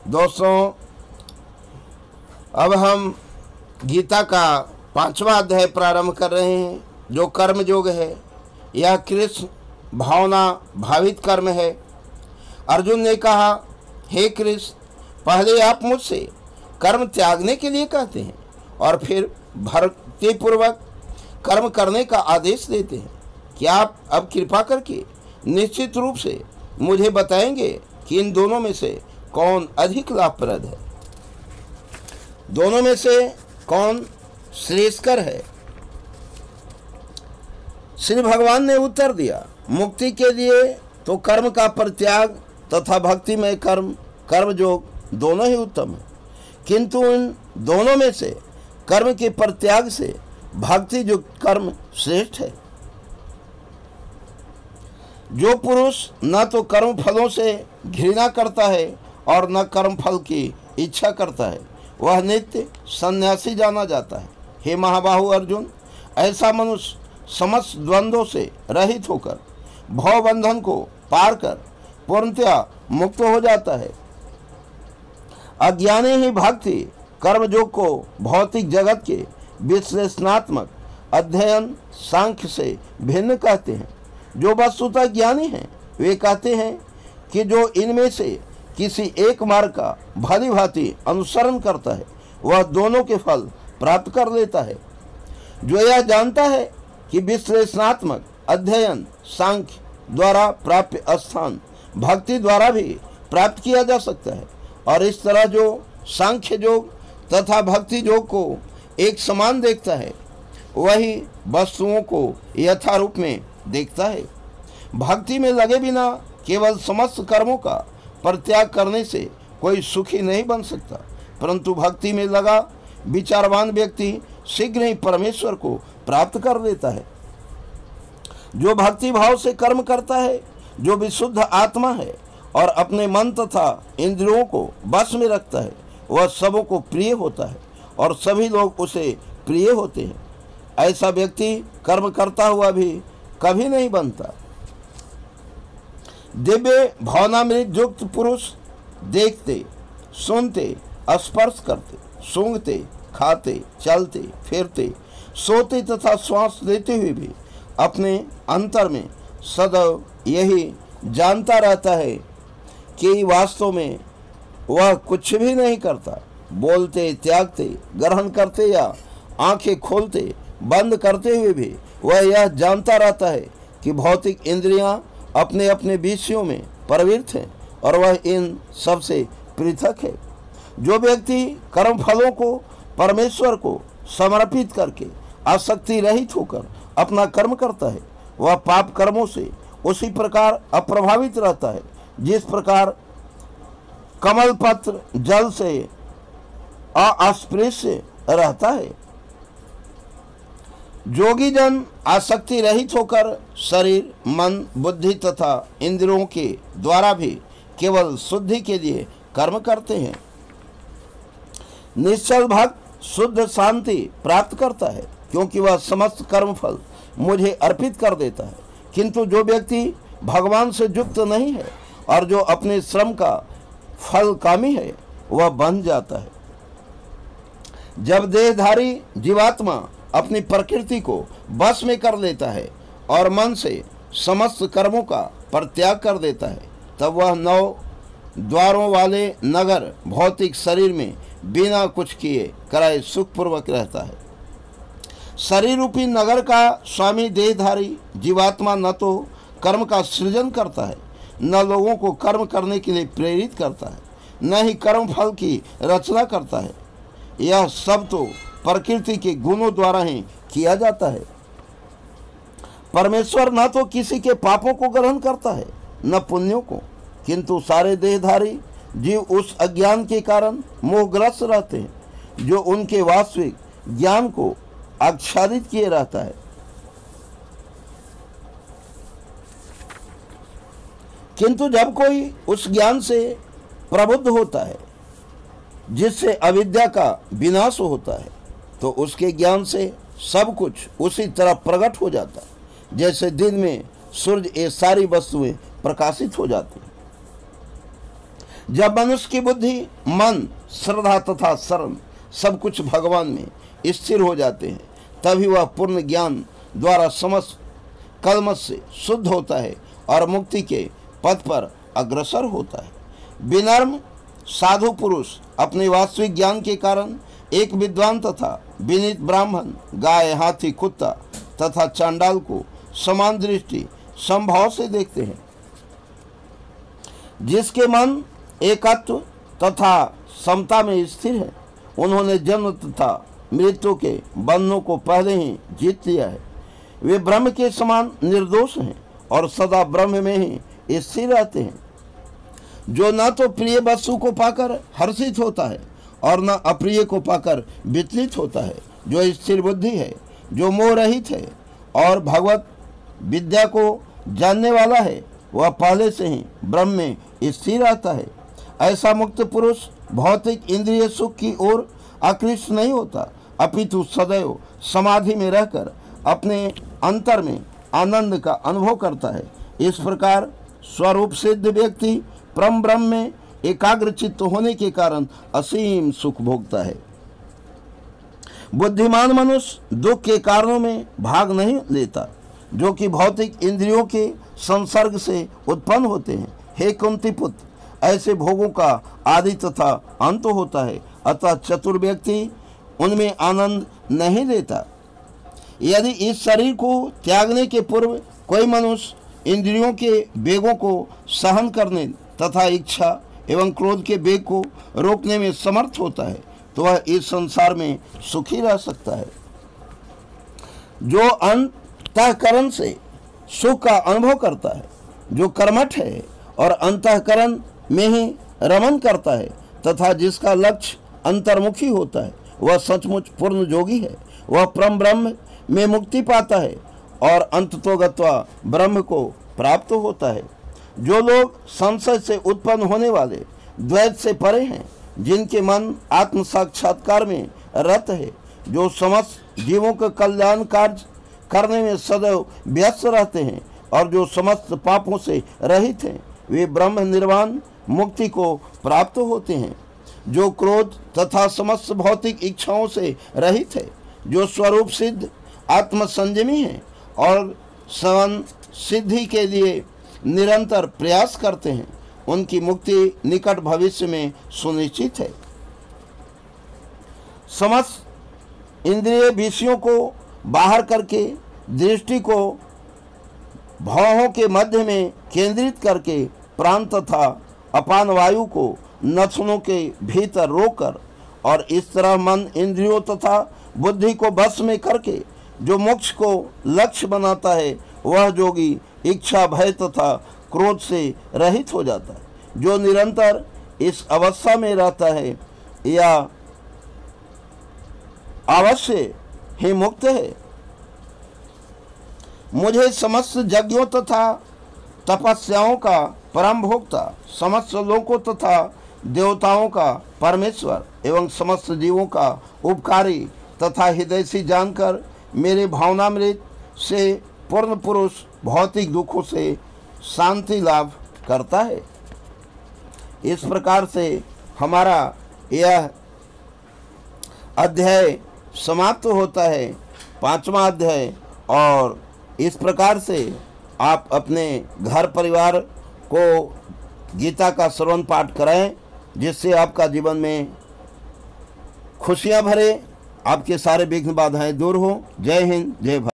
दोस्तों, अब हम गीता का 5वां अध्याय प्रारंभ कर रहे हैं, जो कर्म योग है। यह कृष्ण भावना भावित कर्म है। अर्जुन ने कहा, हे कृष्ण, पहले आप मुझसे कर्म त्यागने के लिए कहते हैं और फिर भक्तिपूर्वक कर्म करने का आदेश देते हैं। क्या आप अब कृपा करके निश्चित रूप से मुझे बताएंगे कि इन दोनों में से कौन अधिक लाभप्रद है? दोनों में से कौन श्रेष्ठकर है? श्री भगवान ने उत्तर दिया, मुक्ति के लिए तो कर्म का परित्याग तथा भक्ति में कर्मयोग दोनों ही उत्तम है, किंतु इन दोनों में से कर्म के परित्याग से भक्ति युक्त कर्म श्रेष्ठ है। जो पुरुष न तो कर्म फलों से घृणा करता है और न कर्म फल की इच्छा करता है, वह नित्य सन्यासी जाना जाता है। हे महाबाहु अर्जुन, ऐसा मनुष्य समस्त द्वंद्वों से रहित होकर भवबंधन को पार कर पूर्णतया मुक्त हो जाता है। अज्ञानी ही भक्ति कर्मयोग को भौतिक जगत के विश्लेषणात्मक अध्ययन सांख्य से भिन्न कहते हैं। जो वस्तुतः ज्ञानी हैं वे कहते हैं कि जो इनमें से किसी एक मार्ग का भली भांति अनुसरण करता है वह दोनों के फल प्राप्त कर लेता है। जो यह जानता है कि विश्लेषणात्मक अध्ययन सांख्य द्वारा प्राप्त स्थान भक्ति द्वारा भी प्राप्त किया जा सकता है, और इस तरह जो सांख्य योग तथा भक्ति योग को एक समान देखता है वही वस्तुओं को यथारूप में देखता है। भक्ति में लगे बिना केवल समस्त कर्मों का परित्याग करने से कोई सुखी नहीं बन सकता, परंतु भक्ति में लगा विचारवान व्यक्ति शीघ्र ही परमेश्वर को प्राप्त कर लेता है। जो भक्ति भाव से कर्म करता है, जो विशुद्ध आत्मा है और अपने मन तथा इंद्रियों को बस में रखता है, वह सबों को प्रिय होता है और सभी लोग उसे प्रिय होते हैं। ऐसा व्यक्ति कर्म करता हुआ भी कभी नहीं बनता। दिव्य भावनामृत युक्त पुरुष देखते, सुनते, स्पर्श करते, सूंघते, खाते, चलते, फिरते, सोते तथा श्वास लेते हुए भी अपने अंतर में सदैव यही जानता रहता है कि वास्तव में वह कुछ भी नहीं करता। बोलते, त्यागते, ग्रहण करते या आंखें खोलते बंद करते हुए भी वह यह जानता रहता है कि भौतिक इंद्रियां अपने अपने विषयों में प्रवृत्त हैं और वह इन सब से पृथक है। जो व्यक्ति कर्म फलों को परमेश्वर को समर्पित करके आसक्ति रहित होकर अपना कर्म करता है, वह पाप कर्मों से उसी प्रकार अप्रभावित रहता है जिस प्रकार कमल पत्र जल से अस्पृश्य रहता है। जोगी जन आसक्ति रहित होकर शरीर, मन, बुद्धि तथा इंद्रियों के द्वारा भी केवल शुद्धि के लिए कर्म करते हैं। निश्चल भक्त शुद्ध शांति प्राप्त करता है क्योंकि वह समस्त कर्म फल मुझे अर्पित कर देता है। किंतु जो व्यक्ति भगवान से युक्त नहीं है और जो अपने श्रम का फल कामी है वह बंध जाता है। जब देहधारी जीवात्मा अपनी प्रकृति को बस में कर लेता है और मन से समस्त कर्मों का परित्याग कर देता है, तब वह 9 द्वारों वाले नगर भौतिक शरीर में बिना कुछ किए कराए सुखपूर्वक रहता है। शरीर रूपी नगर का स्वामी देहधारी जीवात्मा न तो कर्म का सृजन करता है, न लोगों को कर्म करने के लिए प्रेरित करता है, न ही कर्म फल की रचना करता है। यह सब तो प्रकृति के गुणों द्वारा ही किया जाता है। परमेश्वर न तो किसी के पापों को ग्रहण करता है न पुण्यों को, किंतु सारे देहधारी जीव उस अज्ञान के कारण मोहग्रस्त रहते हैं जो उनके वास्तविक ज्ञान को आच्छादित किए रहता है। किंतु जब कोई उस ज्ञान से प्रबुद्ध होता है जिससे अविद्या का विनाश होता है, तो उसके ज्ञान से सब कुछ उसी तरह प्रकट हो जाता है जैसे दिन में सूर्य ये सारी वस्तुएं प्रकाशित हो जाती हैं। जब मनुष्य की बुद्धि, मन, श्रद्धा तथा शरण सब कुछ भगवान में स्थिर हो जाते हैं, तभी वह पूर्ण ज्ञान द्वारा समस्त कलमश से शुद्ध होता है और मुक्ति के पथ पर अग्रसर होता है। विनम्र साधु पुरुष अपने वास्तविक ज्ञान के कारण एक विद्वान तथा विनीत ब्राह्मण, गाय, हाथी, कुत्ता तथा चांडाल को समान दृष्टि समभाव से देखते हैं। जिसके मन एकत्व तथा समता में स्थिर है, उन्होंने जन्म तथा मृत्यु के बंधनों को पहले ही जीत लिया है। वे ब्रह्म के समान निर्दोष हैं और सदा ब्रह्म में ही स्थिर रहते हैं। जो न तो प्रिय वस्तु को पाकर हर्षित होता है और न अप्रिय को पाकर विचलित होता है, जो स्थिर बुद्धि है, जो मोह रहित है और भगवत विद्या को जानने वाला है, वह पहले से ही ब्रह्म में स्थिर रहता है। ऐसा मुक्त पुरुष भौतिक इंद्रिय सुख की ओर आकृष्ट नहीं होता, अपितु सदैव समाधि में रहकर अपने अंतर में आनंद का अनुभव करता है। इस प्रकार स्वरूप सिद्ध व्यक्ति परम ब्रह्म में एकाग्र चित्त होने के कारण असीम सुख भोगता है। बुद्धिमान मनुष्य दुख के कारणों में भाग नहीं लेता, जो कि भौतिक इंद्रियों के संसर्ग से उत्पन्न होते हैं। हे कुंती पुत्र, ऐसे भोगों का आदि तथा अंत होता है, अतः चतुर व्यक्ति उनमें आनंद नहीं लेता। यदि इस शरीर को त्यागने के पूर्व कोई मनुष्य इंद्रियों के वेगों को सहन करने तथा इच्छा एवं क्रोध के वेग को रोकने में समर्थ होता है, तो वह इस संसार में सुखी रह सकता है। जो अंतःकरण से सुख का अनुभव करता है, जो कर्मठ है और अंतःकरण में ही रमन करता है तथा जिसका लक्ष्य अंतर्मुखी होता है, वह सचमुच पूर्ण योगी है। वह परम ब्रह्म में मुक्ति पाता है और अंततोगत्वा ब्रह्म को प्राप्त होता है। जो लोग संशय से उत्पन्न होने वाले द्वैत से परे हैं, जिनके मन आत्म साक्षात्कार में रत है, जो समस्त जीवों का कल्याण कार्य करने में सदैव व्यस्त रहते हैं और जो समस्त पापों से रहित हैं, वे ब्रह्म निर्वाण मुक्ति को प्राप्त होते हैं। जो क्रोध तथा समस्त भौतिक इच्छाओं से रहित है, जो स्वरूप सिद्ध आत्म संयमी है और सवन सिद्धि के लिए निरंतर प्रयास करते हैं, उनकी मुक्ति निकट भविष्य में सुनिश्चित है। समस्त इंद्रिय विषयों को बाहर करके दृष्टि को भावों के मध्य में केंद्रित करके प्राण तथा अपान वायु को नथनों के भीतर रोकर और इस तरह मन, इंद्रियों तथा बुद्धि को बस में करके जो मोक्ष को लक्ष्य बनाता है, वह योगी इच्छा, भय तथा क्रोध से रहित हो जाता है। जो निरंतर इस अवस्था में रहता है या अवश्य ही मुक्त है। मुझे समस्त यज्ञों तथा तपस्याओं का परम भोक्ता, समस्त लोकों तथा देवताओं का परमेश्वर एवं समस्त जीवों का उपकारी तथा हितैषी जानकर मेरे भावनामृत से पूर्ण पुरुष भौतिक दुखों से शांति लाभ करता है। इस प्रकार से हमारा यह अध्याय समाप्त होता है, 5वां अध्याय। और इस प्रकार से आप अपने घर परिवार को गीता का श्रवण पाठ कराएं, जिससे आपका जीवन में खुशियां भरे, आपके सारे विघ्न बाधाएं दूर हो। जय हिंद, जय भारत।